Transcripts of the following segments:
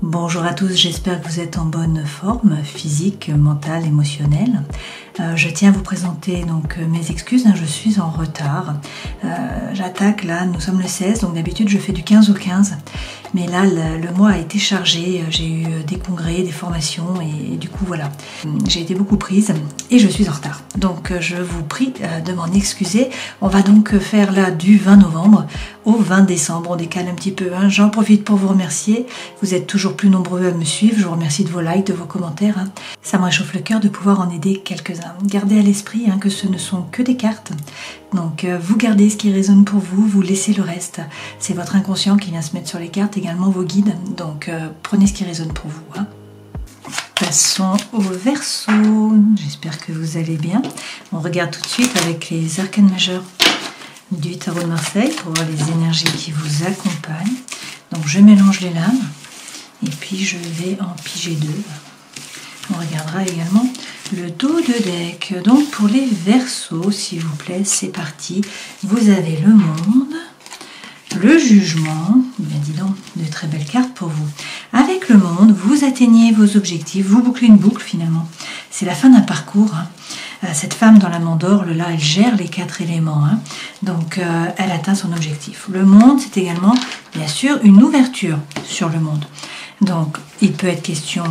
Bonjour à tous, j'espère que vous êtes en bonne forme physique, mentale, émotionnelle. Je tiens à vous présenter donc mes excuses, je suis en retard. J'attaque là, nous sommes le 16, donc d'habitude je fais du 15 au 15. Mais là, le mois a été chargé, j'ai eu des congrès, des formations et du coup voilà, j'ai été beaucoup prise et je suis en retard. Donc je vous prie de m'en excuser. On va donc faire là du 20 novembre au 20 décembre, on décale un petit peu. J'en profite pour vous remercier, vous êtes toujours plus nombreux à me suivre, je vous remercie de vos likes, de vos commentaires. Ça me réchauffe le cœur de pouvoir en aider quelques-uns. Gardez à l'esprit que ce ne sont que des cartes. Donc vous gardez ce qui résonne pour vous, vous laissez le reste. C'est votre inconscient qui vient se mettre sur les cartes, également vos guides. Donc prenez ce qui résonne pour vous. Passons au Verseau. J'espère que vous allez bien. On regarde tout de suite avec les arcanes majeurs du tarot de Marseille pour voir les énergies qui vous accompagnent. Donc je mélange les lames et puis je vais en piger deux. On regardera également le dos de deck. Donc pour les Verseaux, s'il vous plaît, c'est parti. Vous avez le monde, le jugement, bien dis donc, de très belles cartes pour vous. Avec le monde, vous atteignez vos objectifs, vous bouclez une boucle finalement. C'est la fin d'un parcours. Cette femme dans la mandorle, là, elle gère les 4 éléments. Donc elle atteint son objectif. Le monde, c'est également, bien sûr, une ouverture sur le monde. Donc il peut être question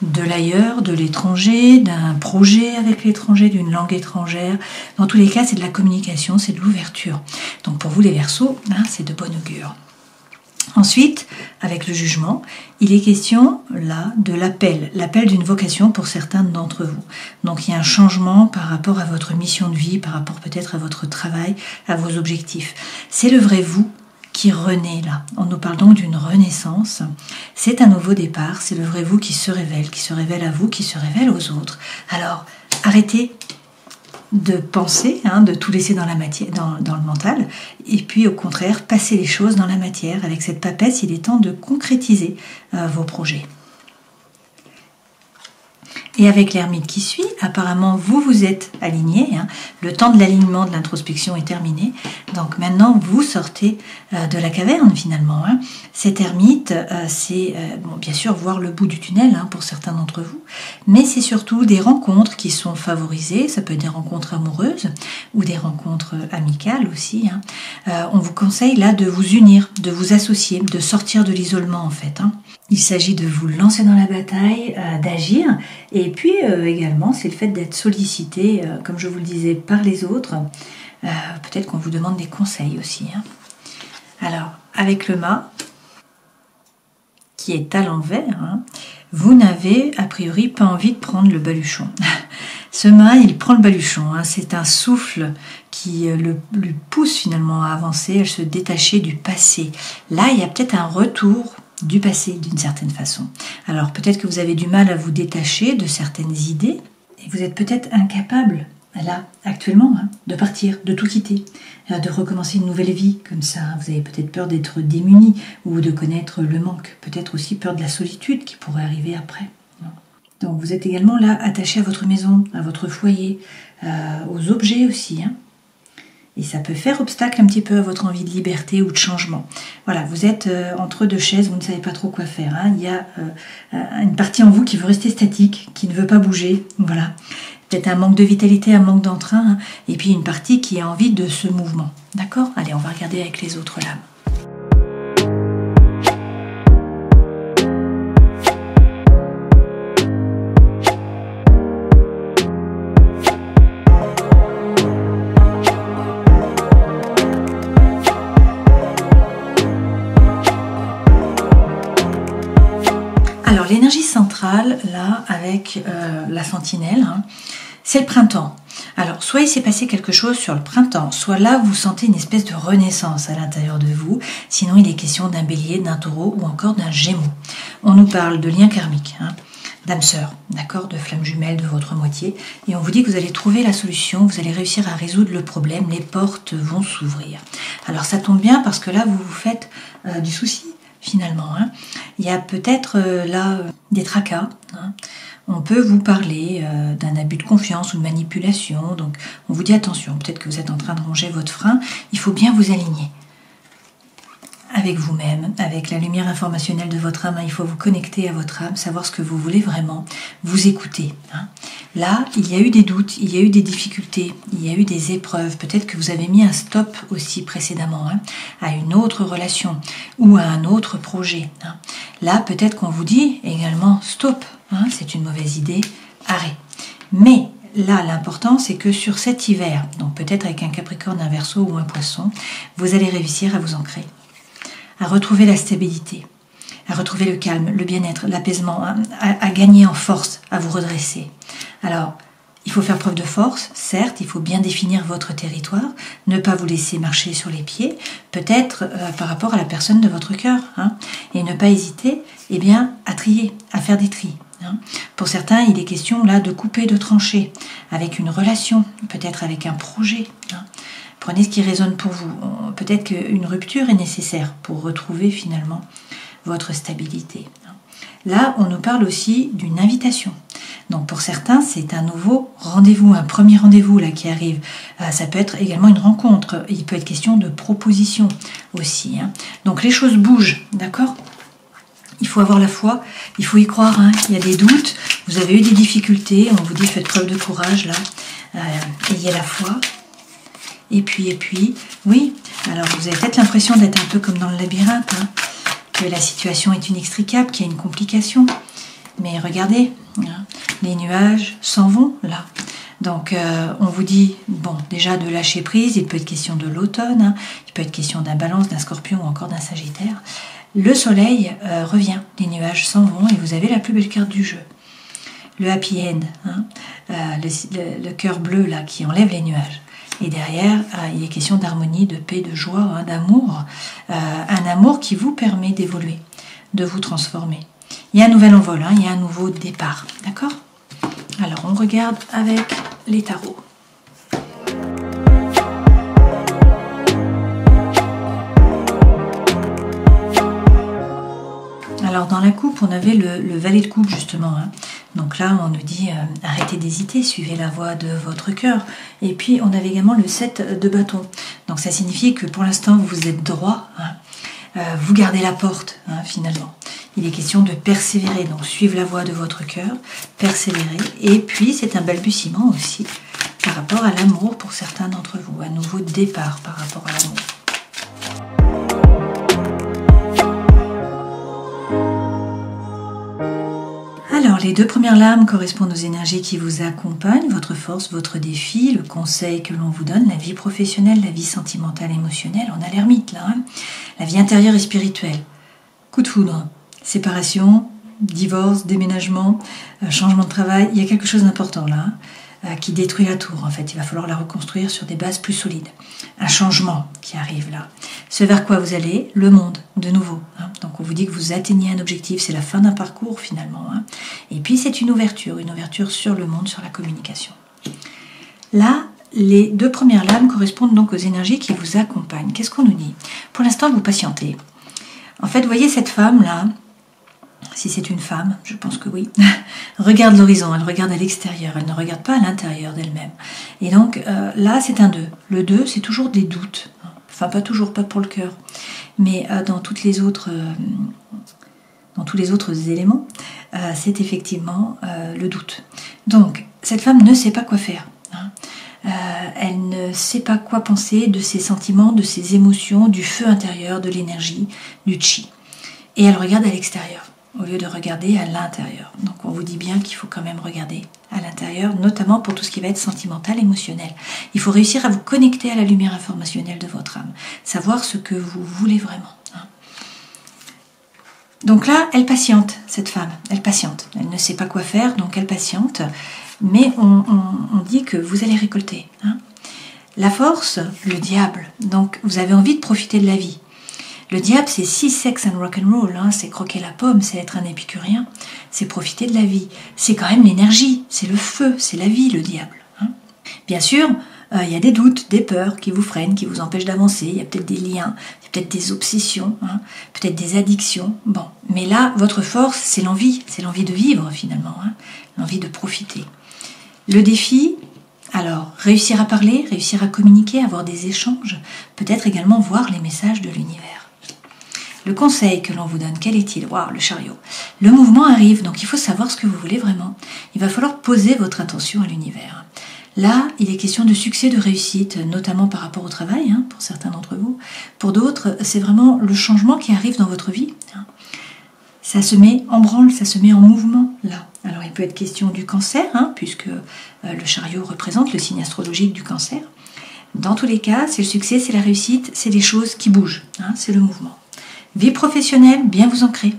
de l'ailleurs, de l'étranger, d'un projet avec l'étranger, d'une langue étrangère. Dans tous les cas, c'est de la communication, c'est de l'ouverture. Donc pour vous les Verseaux, c'est de bon augure. Ensuite, avec le jugement, il est question là de l'appel d'une vocation pour certains d'entre vous. Donc il y a un changement par rapport à votre mission de vie, par rapport peut-être à votre travail, à vos objectifs. C'est le vrai vous qui renaît là. On nous parle donc d'une renaissance. C'est un nouveau départ, c'est le vrai vous qui se révèle à vous, qui se révèle aux autres. Alors, arrêtez de penser, de tout laisser dans la matière, dans le mental, et puis au contraire, passez les choses dans la matière. Avec cette papesse, il est temps de concrétiser vos projets. Et avec l'ermite qui suit, apparemment vous vous êtes aligné, le temps de l'alignement, de l'introspection est terminé, donc maintenant vous sortez de la caverne finalement. Cet ermite, c'est bien sûr voir le bout du tunnel pour certains d'entre vous, mais c'est surtout des rencontres qui sont favorisées, ça peut être des rencontres amoureuses ou des rencontres amicales aussi. On vous conseille là de vous unir, de vous associer, de sortir de l'isolement en fait. Il s'agit de vous lancer dans la bataille, d'agir, et puis également c'est le fait d'être sollicité, comme je vous le disais, par les autres. Peut-être qu'on vous demande des conseils aussi. Alors, avec le mât, qui est à l'envers, vous n'avez a priori pas envie de prendre le baluchon. Ce mât, il prend le baluchon, c'est un souffle qui lui pousse finalement à avancer, à se détacher du passé. Là, il y a peut-être un retour du passé d'une certaine façon. Alors peut-être que vous avez du mal à vous détacher de certaines idées et vous êtes peut-être incapable, là, actuellement, de partir, de tout quitter, de recommencer une nouvelle vie comme ça. Vous avez peut-être peur d'être démuni ou de connaître le manque, peut-être aussi peur de la solitude qui pourrait arriver après. Donc vous êtes également là attaché à votre maison, à votre foyer, aux objets aussi, Et ça peut faire obstacle un petit peu à votre envie de liberté ou de changement. Voilà, vous êtes entre deux chaises, vous ne savez pas trop quoi faire. Il y a une partie en vous qui veut rester statique, qui ne veut pas bouger. Voilà, peut-être un manque de vitalité, un manque d'entrain. Et puis une partie qui a envie de ce mouvement. D'accord ? Allez, on va regarder avec les autres lames. Alors l'énergie centrale, là, avec la sentinelle, c'est le printemps. Alors, soit il s'est passé quelque chose sur le printemps, soit là, vous sentez une espèce de renaissance à l'intérieur de vous. Sinon, il est question d'un bélier, d'un taureau ou encore d'un gémeau. On nous parle de lien karmique, d'âme sœur, d'accord, de flamme jumelle de votre moitié. Et on vous dit que vous allez trouver la solution, vous allez réussir à résoudre le problème, les portes vont s'ouvrir. Alors, ça tombe bien parce que là, vous vous faites du souci. Finalement, il y a peut-être là des tracas. On peut vous parler d'un abus de confiance ou de manipulation. Donc, on vous dit attention. Peut-être que vous êtes en train de ronger votre frein. Il faut bien vous aligner. avec vous-même, avec la lumière informationnelle de votre âme. Il faut vous connecter à votre âme, savoir ce que vous voulez vraiment, vous écouter. Là, il y a eu des doutes, il y a eu des difficultés, il y a eu des épreuves. Peut-être que vous avez mis un stop aussi précédemment à une autre relation ou à un autre projet. Là, peut-être qu'on vous dit également stop, c'est une mauvaise idée, arrêt. Mais là, l'important, c'est que sur cet hiver, donc peut-être avec un Capricorne, un Verseau ou un Poisson, vous allez réussir à vous ancrer, à retrouver la stabilité, à retrouver le calme, le bien-être, l'apaisement, à gagner en force, à vous redresser. Alors, il faut faire preuve de force, certes, il faut bien définir votre territoire, ne pas vous laisser marcher sur les pieds, peut-être par rapport à la personne de votre cœur, et ne pas hésiter à trier, à faire des tris. Pour certains, il est question là de couper, de trancher, avec une relation, peut-être avec un projet. Prenez ce qui résonne pour vous. Peut-être qu'une rupture est nécessaire pour retrouver finalement votre stabilité. Là, on nous parle aussi d'une invitation. Donc pour certains, c'est un nouveau rendez-vous, un premier rendez-vous là qui arrive. Ça peut être également une rencontre. Il peut être question de proposition aussi. Donc les choses bougent, d'accord ? Il faut avoir la foi, il faut y croire. Il y a des doutes, vous avez eu des difficultés, on vous dit faites preuve de courage là. Ayez la foi. Et puis, oui. Alors vous avez peut-être l'impression d'être un peu comme dans le labyrinthe, que la situation est inextricable, qu'il y a une complication. Mais regardez, les nuages s'en vont là. Donc on vous dit, déjà de lâcher prise, il peut être question de l'automne, il peut être question d'un Balance, d'un Scorpion ou encore d'un Sagittaire. Le soleil revient, les nuages s'en vont et vous avez la plus belle carte du jeu. Le happy end, le cœur bleu là qui enlève les nuages. Et derrière, il est question d'harmonie, de paix, de joie, d'amour. Un amour qui vous permet d'évoluer, de vous transformer. Il y a un nouvel envol, il y a un nouveau départ. D'accord ? Alors, on regarde avec les tarots. Alors, dans la coupe, on avait le valet de coupe, justement. Donc là, on nous dit arrêtez d'hésiter, suivez la voie de votre cœur. Et puis, on avait également le 7 de bâton. Donc, ça signifie que pour l'instant, vous êtes droit. Vous gardez la porte, finalement. Il est question de persévérer, donc suivre la voie de votre cœur, persévérer. Et puis, c'est un balbutiement aussi par rapport à l'amour pour certains d'entre vous. Un nouveau départ par rapport à l'amour. Alors, les deux premières lames correspondent aux énergies qui vous accompagnent, votre force, votre défi, le conseil que l'on vous donne, la vie professionnelle, la vie sentimentale, émotionnelle. On a l'ermite là, la vie intérieure et spirituelle. Coup de foudre, séparation, divorce, déménagement, changement de travail. Il y a quelque chose d'important là, qui détruit la tour en fait. Il va falloir la reconstruire sur des bases plus solides. Un changement qui arrive là. Ce vers quoi vous allez, le monde, de nouveau. Donc on vous dit que vous atteignez un objectif, c'est la fin d'un parcours finalement. Et puis c'est une ouverture sur le monde, sur la communication. Là, les deux premières lames correspondent donc aux énergies qui vous accompagnent. Qu'est-ce qu'on nous dit ? Pour l'instant, vous patientez. En fait, voyez cette femme là, si c'est une femme, je pense que oui, regarde l'horizon, elle regarde à l'extérieur, elle ne regarde pas à l'intérieur d'elle-même. Et donc là, c'est un 2. Le 2, c'est toujours des doutes. Enfin, pas toujours, pas pour le cœur, mais dans tous les autres éléments, c'est effectivement le doute. Donc, cette femme ne sait pas quoi faire. Elle ne sait pas quoi penser de ses sentiments, de ses émotions, du feu intérieur, de l'énergie, du chi. Et elle regarde à l'extérieur, au lieu de regarder à l'intérieur. Donc on vous dit bien qu'il faut quand même regarder à l'intérieur, notamment pour tout ce qui va être sentimental, émotionnel. Il faut réussir à vous connecter à la lumière informationnelle de votre âme, savoir ce que vous voulez vraiment. Donc là, elle patiente, cette femme, elle patiente. Elle ne sait pas quoi faire, donc elle patiente. Mais on dit que vous allez récolter. La force, le diable. Donc vous avez envie de profiter de la vie. Le diable, c'est sex and rock'n'roll, c'est croquer la pomme, c'est être un épicurien, c'est profiter de la vie. C'est quand même l'énergie, c'est le feu, c'est la vie, le diable. Bien sûr, il y a des doutes, des peurs qui vous freinent, qui vous empêchent d'avancer. Il y a peut-être des liens, il y a peut-être des obsessions, peut-être des addictions. Bon, mais là, votre force, c'est l'envie de vivre finalement, l'envie de profiter. Le défi, alors, réussir à parler, réussir à communiquer, avoir des échanges, peut-être également voir les messages de l'univers. Le conseil que l'on vous donne, quel est-il? Waouh, le chariot. Le mouvement arrive, donc il faut savoir ce que vous voulez vraiment. Il va falloir poser votre intention à l'univers. Là, il est question de succès, de réussite, notamment par rapport au travail, pour certains d'entre vous. Pour d'autres, c'est vraiment le changement qui arrive dans votre vie. Ça se met en branle, ça se met en mouvement, là. Alors, il peut être question du cancer, puisque le chariot représente le signe astrologique du cancer. Dans tous les cas, c'est le succès, c'est la réussite, c'est des choses qui bougent, c'est le mouvement. Vie professionnelle, bien vous ancrer.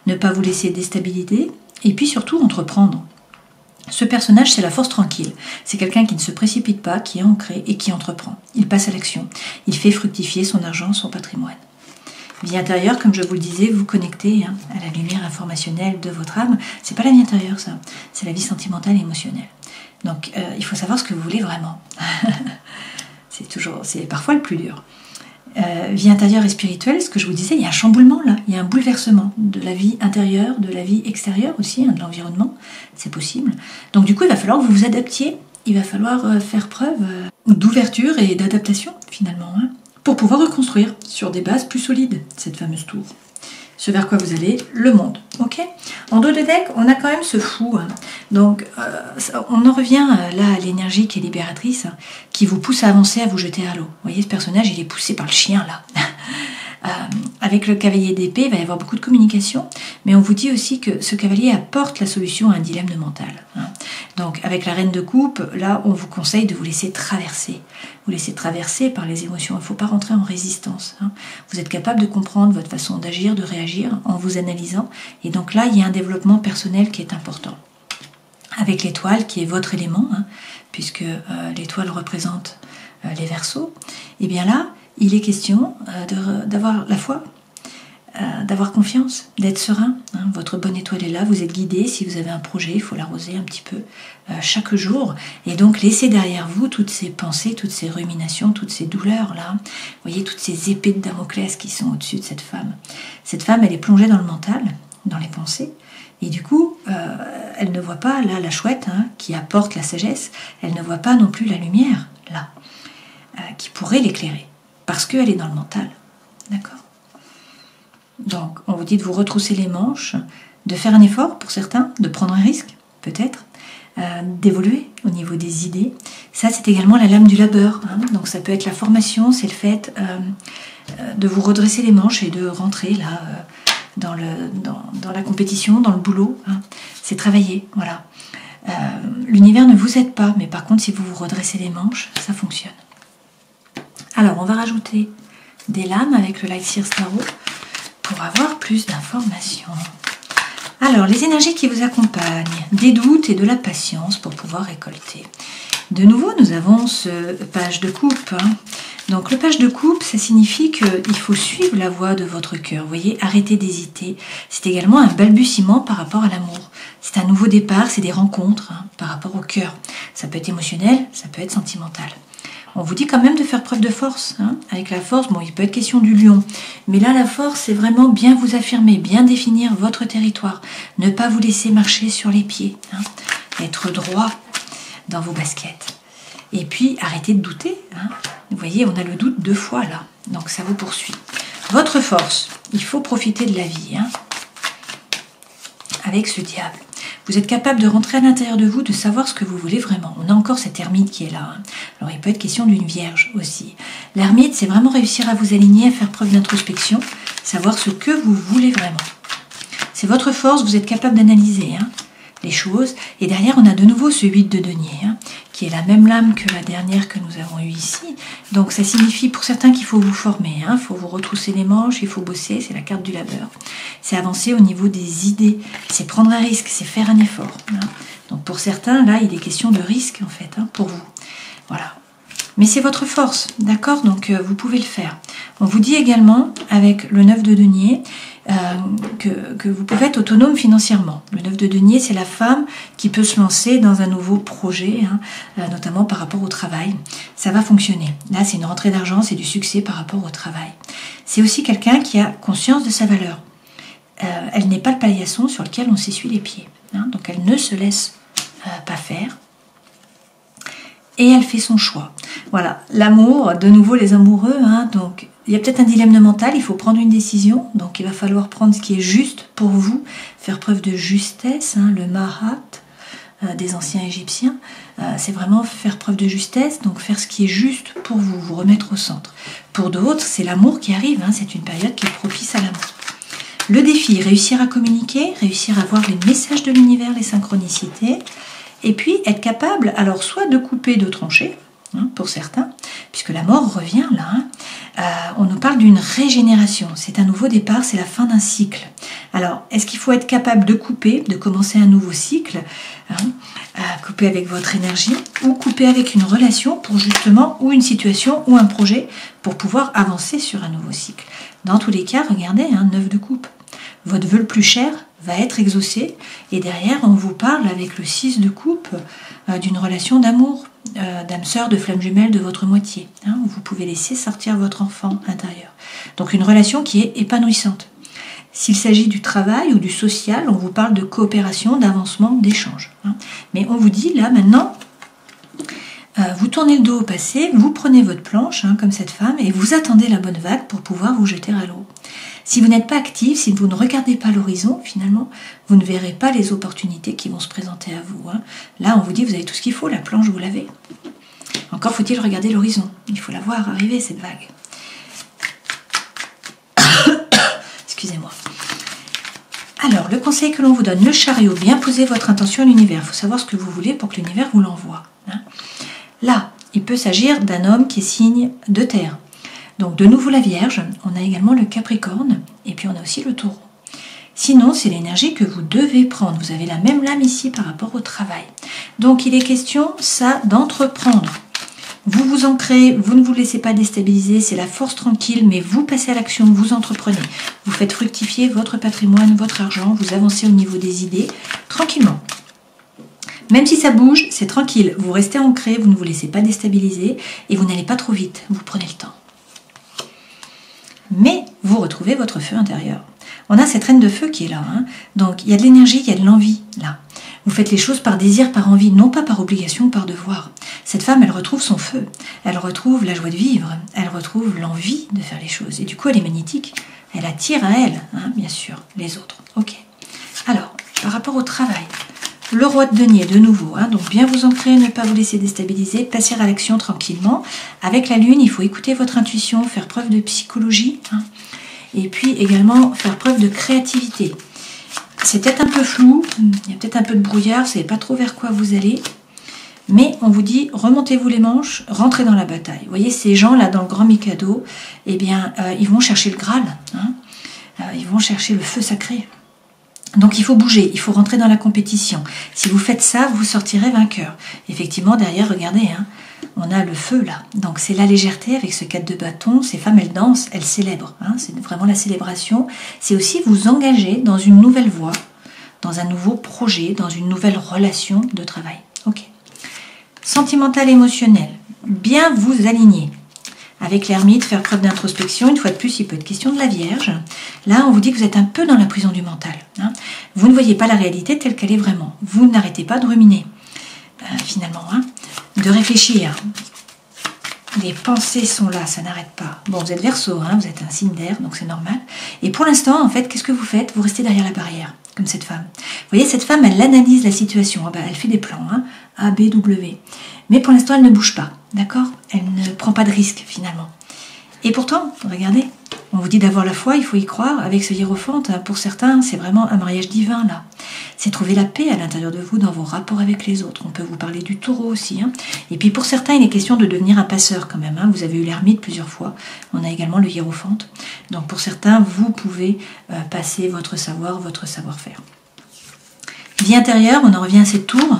Ne pas vous laisser déstabiliser, et puis surtout entreprendre. Ce personnage, c'est la force tranquille. C'est quelqu'un qui ne se précipite pas, qui est ancré et qui entreprend. Il passe à l'action. Il fait fructifier son argent, son patrimoine. Vie intérieure, comme je vous le disais, vous connectez à la lumière informationnelle de votre âme. C'est pas la vie intérieure, ça. C'est la vie sentimentale et émotionnelle. Donc, il faut savoir ce que vous voulez vraiment. C'est parfois le plus dur. Vie intérieure et spirituelle, ce que je vous disais, il y a un chamboulement là, il y a un bouleversement de la vie intérieure, de la vie extérieure aussi, de l'environnement, c'est possible. Donc du coup, il va falloir que vous vous adaptiez, il va falloir faire preuve d'ouverture et d'adaptation finalement, pour pouvoir reconstruire sur des bases plus solides cette fameuse tour. Ce vers quoi vous allez, le monde, ok? En dos de deck, on a quand même ce fou, donc on en revient là à l'énergie qui est libératrice, qui vous pousse à avancer, à vous jeter à l'eau. Vous voyez, ce personnage, il est poussé par le chien là. Avec le cavalier d'épée, il va y avoir beaucoup de communication, mais on vous dit aussi que ce cavalier apporte la solution à un dilemme de mental. Donc avec la reine de coupe, là on vous conseille de vous laisser traverser. Vous laisser traverser par les émotions, il ne faut pas rentrer en résistance. Vous êtes capable de comprendre votre façon d'agir, de réagir en vous analysant, et donc là il y a un développement personnel qui est important. Avec l'étoile qui est votre élément, puisque l'étoile représente les Verseaux, et bien là il est question d'avoir la foi, d'avoir confiance, d'être serein. Votre bonne étoile est là, vous êtes guidé. Si vous avez un projet, il faut l'arroser un petit peu chaque jour. Et donc laissez derrière vous toutes ces pensées, toutes ces ruminations, toutes ces douleurs-là. Vous voyez, toutes ces épées de Damoclès qui sont au-dessus de cette femme. Cette femme, elle est plongée dans le mental, dans les pensées. Et du coup, elle ne voit pas, là, la chouette, qui apporte la sagesse, elle ne voit pas non plus la lumière, là, qui pourrait l'éclairer. Parce qu'elle est dans le mental. D'accord? Donc, on vous dit de vous retrousser les manches, de faire un effort pour certains, de prendre un risque, peut-être, d'évoluer au niveau des idées. Ça, c'est également la lame du labeur. Donc, ça peut être la formation, c'est le fait de vous redresser les manches et de rentrer là dans la compétition, dans le boulot. C'est travailler, voilà. L'univers ne vous aide pas, mais par contre, si vous vous redressez les manches, ça fonctionne. Alors, on va rajouter des lames avec le Light Seers Tarot pour avoir plus d'informations. Alors, les énergies qui vous accompagnent, des doutes et de la patience pour pouvoir récolter. De nouveau, nous avons ce page de coupe. Donc, le page de coupe, ça signifie qu'il faut suivre la voie de votre cœur. Vous voyez, arrêtez d'hésiter. C'est également un balbutiement par rapport à l'amour. C'est un nouveau départ, c'est des rencontres par rapport au cœur. Ça peut être émotionnel, ça peut être sentimental. On vous dit quand même de faire preuve de force. Avec la force, bon, il peut être question du lion. Mais là, la force, c'est vraiment bien vous affirmer, bien définir votre territoire. Ne pas vous laisser marcher sur les pieds. Être droit dans vos baskets. Et puis, arrêtez de douter. Vous voyez, on a le doute 2 fois là. Donc, ça vous poursuit. Votre force, il faut profiter de la vie. Avec ce diable. Vous êtes capable de rentrer à l'intérieur de vous, de savoir ce que vous voulez vraiment. On a encore cette ermite qui est là. Alors, il peut être question d'une vierge aussi. L'ermite, c'est vraiment réussir à vous aligner, à faire preuve d'introspection, savoir ce que vous voulez vraiment. C'est votre force, vous êtes capable d'analyser les choses. Et derrière, on a de nouveau ce 8 de denier, qui est la même lame que la dernière que nous avons eue ici. Donc, ça signifie pour certains qu'il faut vous former, il faut vous retrousser les manches, il faut bosser, c'est la carte du labeur. C'est avancer au niveau des idées, c'est prendre un risque, c'est faire un effort. Donc, pour certains, là, il est question de risque, en fait, pour vous. Voilà. Mais c'est votre force, d'accord? Donc, vous pouvez le faire. On vous dit également, avec le 9 de denier, que vous pouvez être autonome financièrement. Le 9 de denier, c'est la femme qui peut se lancer dans un nouveau projet, notamment par rapport au travail. Ça va fonctionner. Là, c'est une rentrée d'argent, c'est du succès par rapport au travail. C'est aussi quelqu'un qui a conscience de sa valeur. Elle n'est pas le paillasson sur lequel on s'essuie les pieds. Donc, elle ne se laisse pas faire. Et elle fait son choix. Voilà, l'amour, de nouveau les amoureux, donc il y a peut-être un dilemme mental, il faut prendre une décision, donc il va falloir prendre ce qui est juste pour vous, faire preuve de justesse, hein, le mahat des anciens égyptiens, c'est vraiment faire preuve de justesse, donc faire ce qui est juste pour vous, vous remettre au centre. Pour d'autres, c'est l'amour qui arrive, hein, c'est une période qui est propice à l'amour. Le défi, réussir à communiquer, réussir à voir les messages de l'univers, les synchronicités, et puis être capable, alors soit de couper, de trancher, hein, pour certains, puisque la mort revient là, hein. On nous parle d'une régénération, c'est un nouveau départ, c'est la fin d'un cycle. Alors, est-ce qu'il faut être capable de couper, de commencer un nouveau cycle, hein, couper avec votre énergie, ou couper avec une relation pour justement, ou une situation, ou un projet, pour pouvoir avancer sur un nouveau cycle. Dans tous les cas, regardez, hein, 9 de coupe. Votre vœu le plus cher va être exaucé, et derrière, on vous parle avec le 6 de coupe d'une relation d'amour, d'âme sœur, de flamme jumelle de votre moitié, hein, où vous pouvez laisser sortir votre enfant intérieur. Donc une relation qui est épanouissante. S'il s'agit du travail ou du social, on vous parle de coopération, d'avancement, d'échange. Hein. Mais on vous dit là maintenant, vous tournez le dos au passé, vous prenez votre planche, hein, comme cette femme, et vous attendez la bonne vague pour pouvoir vous jeter à l'eau. Si vous n'êtes pas actif, si vous ne regardez pas l'horizon, finalement, vous ne verrez pas les opportunités qui vont se présenter à vous. Hein. Là, on vous dit, vous avez tout ce qu'il faut, la planche, vous l'avez. Encore faut-il regarder l'horizon. Il faut la voir arriver, cette vague. Excusez-moi. Alors, le conseil que l'on vous donne, le chariot, bien poser votre intention à l'univers. Il faut savoir ce que vous voulez pour que l'univers vous l'envoie. Hein. Là, il peut s'agir d'un homme qui est signe de terre. Donc de nouveau la Vierge, on a également le Capricorne, et puis on a aussi le Taureau. Sinon, c'est l'énergie que vous devez prendre. Vous avez la même lame ici par rapport au travail. Donc il est question, ça, d'entreprendre. Vous vous ancrez, vous ne vous laissez pas déstabiliser, c'est la force tranquille, mais vous passez à l'action, vous entreprenez. Vous faites fructifier votre patrimoine, votre argent, vous avancez au niveau des idées, tranquillement. Même si ça bouge, c'est tranquille. Vous restez ancré, vous ne vous laissez pas déstabiliser, et vous n'allez pas trop vite, vous prenez le temps. Mais vous retrouvez votre feu intérieur. On a cette reine de feu qui est là. Hein. Donc il y a de l'énergie, il y a de l'envie là. Vous faites les choses par désir, par envie, non pas par obligation ou par devoir. Cette femme, elle retrouve son feu. Elle retrouve la joie de vivre. Elle retrouve l'envie de faire les choses. Et du coup, elle est magnétique. Elle attire à elle, hein, bien sûr, les autres. Ok. Alors, par rapport au travail, le roi de denier, de nouveau, hein, donc bien vous ancrer, ne pas vous laisser déstabiliser, passer à l'action tranquillement. Avec la lune, il faut écouter votre intuition, faire preuve de psychologie, hein, et puis également faire preuve de créativité. C'est peut-être un peu flou, il y a peut-être un peu de brouillard, vous ne savez pas trop vers quoi vous allez, mais on vous dit, remontez-vous les manches, rentrez dans la bataille. Vous voyez, ces gens-là, dans le Grand Mikado, eh bien, ils vont chercher le Graal, hein, ils vont chercher le feu sacré. Donc il faut bouger, il faut rentrer dans la compétition. Si vous faites ça, vous sortirez vainqueur. Effectivement, derrière, regardez, hein, on a le feu là. Donc c'est la légèreté avec ce 4 de bâton. Ces femmes, elles dansent, elles célèbrent. Hein, c'est vraiment la célébration. C'est aussi vous engager dans une nouvelle voie, dans un nouveau projet, dans une nouvelle relation de travail. Ok. Sentimental, émotionnel. Bien vous aligner. Avec l'ermite, faire preuve d'introspection. Une fois de plus, il peut être question de la Vierge. Là, on vous dit que vous êtes un peu dans la prison du mental. Hein. Vous ne voyez pas la réalité telle qu'elle est vraiment. Vous n'arrêtez pas de ruminer, finalement, hein, de réfléchir. Les pensées sont là, ça n'arrête pas. Bon, vous êtes Verseau, hein, vous êtes un signe d'air, donc c'est normal. Et pour l'instant, en fait, qu'est-ce que vous faites? Vous restez derrière la barrière, comme cette femme. Vous voyez, cette femme, elle analyse la situation. Ah ben, elle fait des plans, hein, A, B, W. Mais pour l'instant, elle ne bouge pas, d'accord? Elle ne prend pas de risque, finalement. Et pourtant, regardez, on vous dit d'avoir la foi, il faut y croire. Avec ce hiérophante, pour certains, c'est vraiment un mariage divin, là. C'est trouver la paix à l'intérieur de vous, dans vos rapports avec les autres. On peut vous parler du taureau aussi. Hein. Et puis pour certains, il est question de devenir un passeur quand même. Hein. Vous avez eu l'ermite plusieurs fois. On a également le hiérophante. Donc pour certains, vous pouvez passer votre savoir, votre savoir-faire. Vie intérieure, on en revient à cette tour.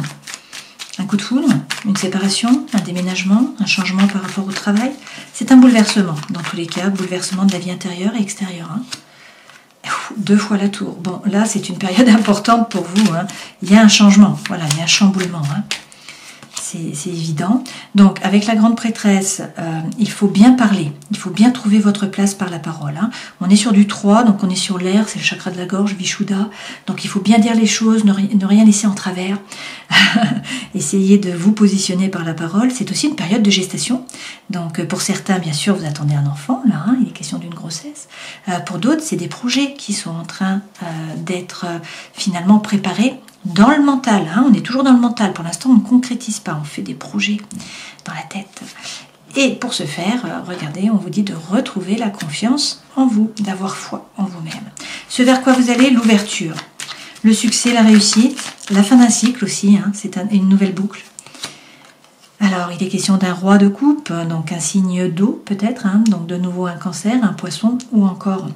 Un coup de foudre, une séparation, un déménagement, un changement par rapport au travail. C'est un bouleversement, dans tous les cas, bouleversement de la vie intérieure et extérieure. Hein. 2 fois la tour. Bon, là, c'est une période importante pour vous. Hein. Il y a un changement, voilà, il y a un chamboulement. Hein. c'est évident. Donc avec la grande prêtresse, il faut bien parler, il faut bien trouver votre place par la parole. Hein. On est sur du 3, donc on est sur l'air, c'est le chakra de la gorge, Vishuddha. Donc il faut bien dire les choses, ne rien laisser en travers. Essayez de vous positionner par la parole. C'est aussi une période de gestation. Donc pour certains, bien sûr, vous attendez un enfant, là, hein, il est question d'une grossesse. Pour d'autres, c'est des projets qui sont en train d'être finalement préparés dans le mental. Hein. On est toujours dans le mental. Pour l'instant, on ne concrétise pas, on fait des projets dans la tête. Et pour ce faire, regardez, on vous dit de retrouver la confiance en vous, d'avoir foi en vous-même. Ce vers quoi vous allez, l'ouverture, le succès, la réussite, la fin d'un cycle aussi, hein, c'est une nouvelle boucle. Alors, il est question d'un roi de coupe, donc un signe d'eau peut-être, hein, donc de nouveau un cancer, un poisson ou encore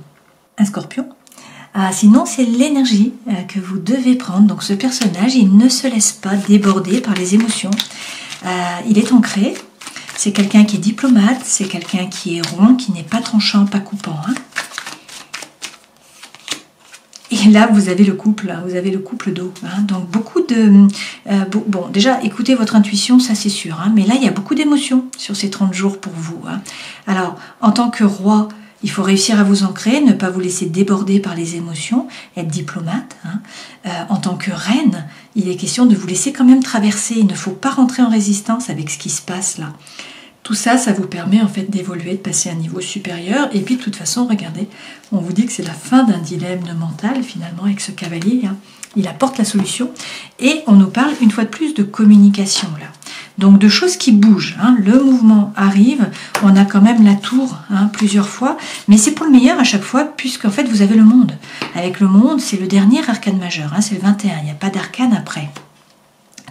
un scorpion. Sinon, c'est l'énergie que vous devez prendre. Donc ce personnage, il ne se laisse pas déborder par les émotions. Il est ancré. C'est quelqu'un qui est diplomate, c'est quelqu'un qui est rond, qui n'est pas tranchant, pas coupant. Hein. Et là, vous avez le couple, vous avez le couple d'eau. Hein. Donc beaucoup de... bon, déjà, écoutez votre intuition, ça c'est sûr. Hein, mais là, il y a beaucoup d'émotions sur ces 30 jours pour vous. Hein. Alors, en tant que roi, il faut réussir à vous ancrer, ne pas vous laisser déborder par les émotions, être diplomate. Hein. En tant que reine, il est question de vous laisser quand même traverser. Il ne faut pas rentrer en résistance avec ce qui se passe là. Tout ça, ça vous permet en fait d'évoluer, de passer à un niveau supérieur. Et puis de toute façon, regardez, on vous dit que c'est la fin d'un dilemme mental finalement avec ce cavalier. Hein. Il apporte la solution. Et on nous parle une fois de plus de communication là. Donc de choses qui bougent. Hein. Le mouvement arrive. On a quand même la tour hein, plusieurs fois. Mais c'est pour le meilleur à chaque fois puisqu'en fait vous avez le monde. Avec le monde, c'est le dernier arcane majeur. Hein, c'est le 21. Il n'y a pas d'arcane après.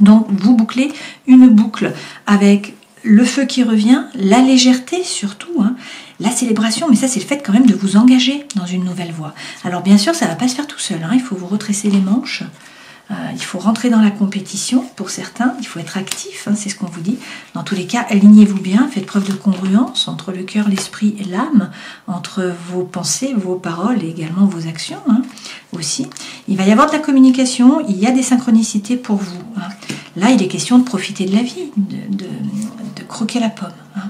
Donc vous bouclez une boucle avec le feu qui revient, la légèreté surtout, hein, la célébration, mais ça c'est le fait quand même de vous engager dans une nouvelle voie. Alors bien sûr ça ne va pas se faire tout seul, hein, il faut vous retresser les manches, il faut rentrer dans la compétition pour certains, il faut être actif, hein, c'est ce qu'on vous dit. Dans tous les cas, alignez-vous bien, faites preuve de congruence entre le cœur, l'esprit et l'âme, entre vos pensées, vos paroles et également vos actions hein, aussi. Il va y avoir de la communication, il y a des synchronicités pour vous. Hein. Là, il est question de profiter de la vie, de croquer la pomme. Hein.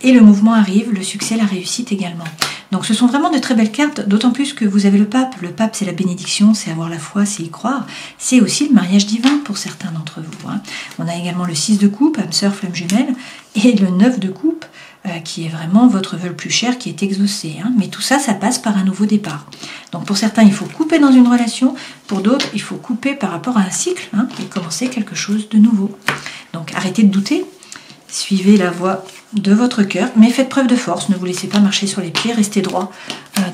Et le mouvement arrive, le succès, la réussite également. Donc ce sont vraiment de très belles cartes, d'autant plus que vous avez le pape. Le pape, c'est la bénédiction, c'est avoir la foi, c'est y croire. C'est aussi le mariage divin pour certains d'entre vous. Hein. On a également le 6 de coupe, âme sœur, flamme jumelle, et le 9 de coupe, qui est vraiment votre vœu le plus cher, qui est exaucé. Hein. Mais tout ça, ça passe par un nouveau départ. Donc pour certains, il faut couper dans une relation. Pour d'autres, il faut couper par rapport à un cycle hein, et commencer quelque chose de nouveau. Donc arrêtez de douter. Suivez la voie de votre cœur, mais faites preuve de force. Ne vous laissez pas marcher sur les pieds, restez droit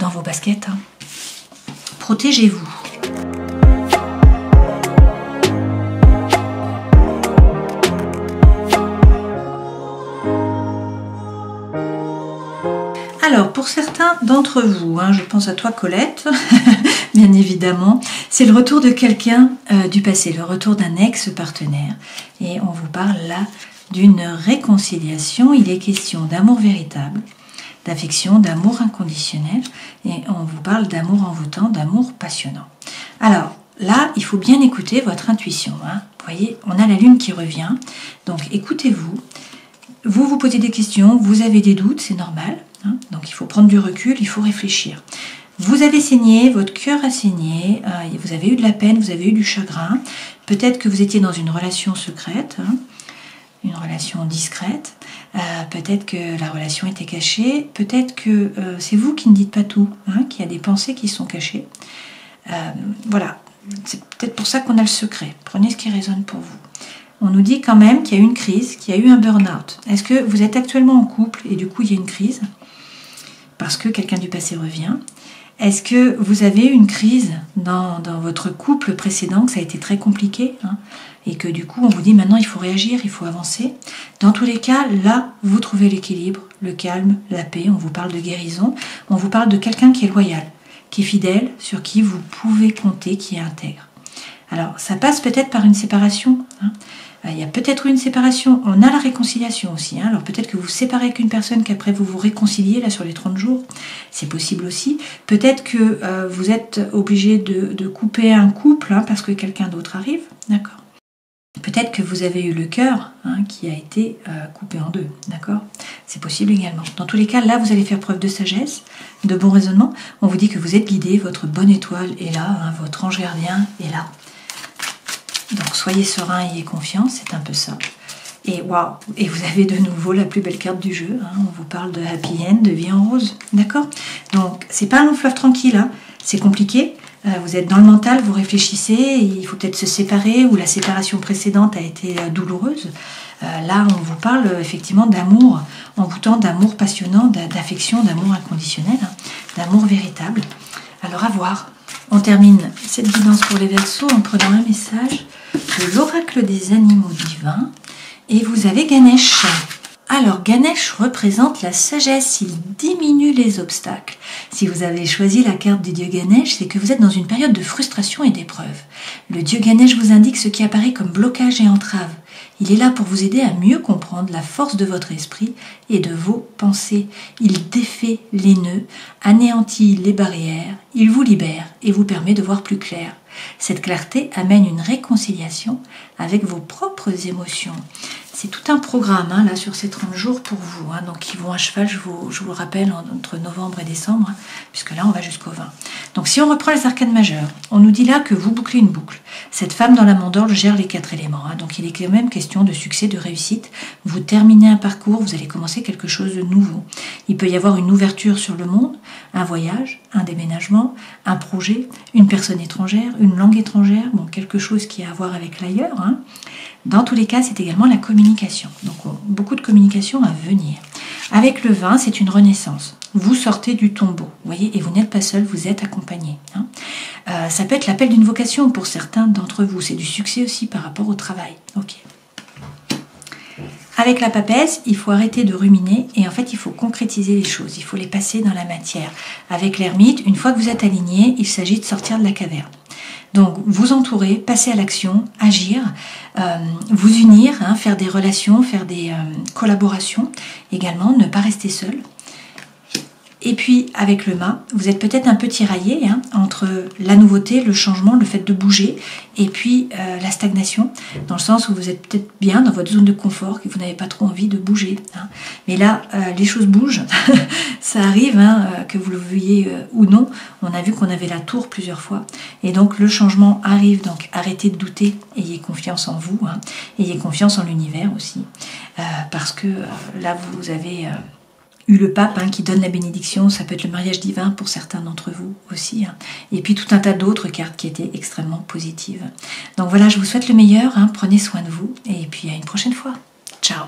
dans vos baskets. Hein. Protégez-vous. Alors, pour certains d'entre vous, hein, je pense à toi Colette, bien évidemment, c'est le retour de quelqu'un du passé, le retour d'un ex-partenaire. Et on vous parle là d'une réconciliation. Il est question d'amour véritable, d'affection, d'amour inconditionnel. Et on vous parle d'amour envoûtant, d'amour passionnant. Alors, là, il faut bien écouter votre intuition. Hein. Vous voyez, on a la lune qui revient. Donc, écoutez-vous. Vous vous posez des questions, vous avez des doutes, c'est normal. Hein. Donc, il faut prendre du recul, il faut réfléchir. Vous avez saigné, votre cœur a saigné, vous avez eu de la peine, vous avez eu du chagrin. Peut-être que vous étiez dans une relation secrète, hein, une relation discrète. Peut-être que la relation était cachée. Peut-être que c'est vous qui ne dites pas tout, hein, qu'il y a des pensées qui sont cachées. Voilà, c'est peut-être pour ça qu'on a le secret. Prenez ce qui résonne pour vous. On nous dit quand même qu'il y a eu une crise, qu'il y a eu un burn-out. Est-ce que vous êtes actuellement en couple et du coup il y a une crise parce que quelqu'un du passé revient? Est-ce que vous avez eu une crise dans votre couple précédent, que ça a été très compliqué hein, et que du coup on vous dit maintenant il faut réagir, il faut avancer? Dans tous les cas, là vous trouvez l'équilibre, le calme, la paix, on vous parle de guérison, on vous parle de quelqu'un qui est loyal, qui est fidèle, sur qui vous pouvez compter, qui est intègre. Alors ça passe peut-être par une séparation, hein. Il y a peut-être une séparation, on a la réconciliation aussi. Hein. Alors peut-être que vous vous séparez avec une personne qu'après vous vous réconciliez là sur les 30 jours. C'est possible aussi. Peut-être que vous êtes obligé de couper un couple hein, parce que quelqu'un d'autre arrive. D'accord. Peut-être que vous avez eu le cœur qui a été coupé en deux, d'accord? C'est possible également. Dans tous les cas, là, vous allez faire preuve de sagesse, de bon raisonnement. On vous dit que vous êtes guidé, votre bonne étoile est là, votre ange gardien est là. Donc, soyez serein, ayez confiance, c'est un peu ça. Et waouh! Et vous avez de nouveau la plus belle carte du jeu. On vous parle de happy end, de vie en rose, d'accord? Donc, c'est pas un long fleuve tranquille, c'est compliqué. Vous êtes dans le mental, vous réfléchissez, il faut peut-être se séparer, ou la séparation précédente a été douloureuse. Là, on vous parle effectivement d'amour envoûtant, d'amour passionnant, d'affection, d'amour inconditionnel, d'amour véritable. Alors à voir. On termine cette guidance pour les Verseaux en prenant un message de l'oracle des animaux divins. Et vous avez Ganesh. Alors, Ganesh représente la sagesse, il diminue les obstacles. Si vous avez choisi la carte du dieu Ganesh, c'est que vous êtes dans une période de frustration et d'épreuve. Le dieu Ganesh vous indique ce qui apparaît comme blocage et entrave. Il est là pour vous aider à mieux comprendre la force de votre esprit et de vos pensées. Il défait les nœuds, anéantit les barrières, il vous libère et vous permet de voir plus clair. Cette clarté amène une réconciliation avec vos propres émotions. C'est tout un programme là sur ces 30 jours pour vous. Donc qui vont à cheval, je vous le rappelle, entre novembre et décembre, puisque là on va jusqu'au 20. Donc si on reprend les arcanes majeures, on nous dit là que vous bouclez une boucle. Cette femme dans la mandorle gère les 4 éléments. Donc il est quand même question de succès, de réussite. Vous terminez un parcours, vous allez commencer quelque chose de nouveau. Il peut y avoir une ouverture sur le monde, un voyage, un déménagement, un projet, une personne étrangère, une langue étrangère, quelque chose qui a à voir avec l'ailleurs. Dans tous les cas, c'est également la communication. Donc, beaucoup de communication à venir. Avec le 20, c'est une renaissance. Vous sortez du tombeau, vous voyez, et vous n'êtes pas seul, vous êtes accompagné. Ça peut être l'appel d'une vocation pour certains d'entre vous. C'est du succès aussi par rapport au travail. Ok. Avec la papesse, il faut arrêter de ruminer et en fait, il faut concrétiser les choses. Il faut les passer dans la matière. Avec l'ermite, une fois que vous êtes aligné, il s'agit de sortir de la caverne. Donc, vous entourer, passer à l'action, agir, vous unir, faire des relations, faire des collaborations. Également, ne pas rester seul. Et puis, avec le mât, vous êtes peut-être un peu tiraillé entre la nouveauté, le changement, le fait de bouger, et puis la stagnation, dans le sens où vous êtes peut-être bien dans votre zone de confort, que vous n'avez pas trop envie de bouger. Mais là, les choses bougent, ça arrive, que vous le veuillez ou non. On a vu qu'on avait la tour plusieurs fois, et donc le changement arrive, donc arrêtez de douter, ayez confiance en vous, ayez confiance en l'univers aussi, parce que là, vous avez... eu le pape qui donne la bénédiction, ça peut être le mariage divin pour certains d'entre vous aussi. Et puis tout un tas d'autres cartes qui étaient extrêmement positives. Donc voilà, je vous souhaite le meilleur, prenez soin de vous et puis à une prochaine fois. Ciao.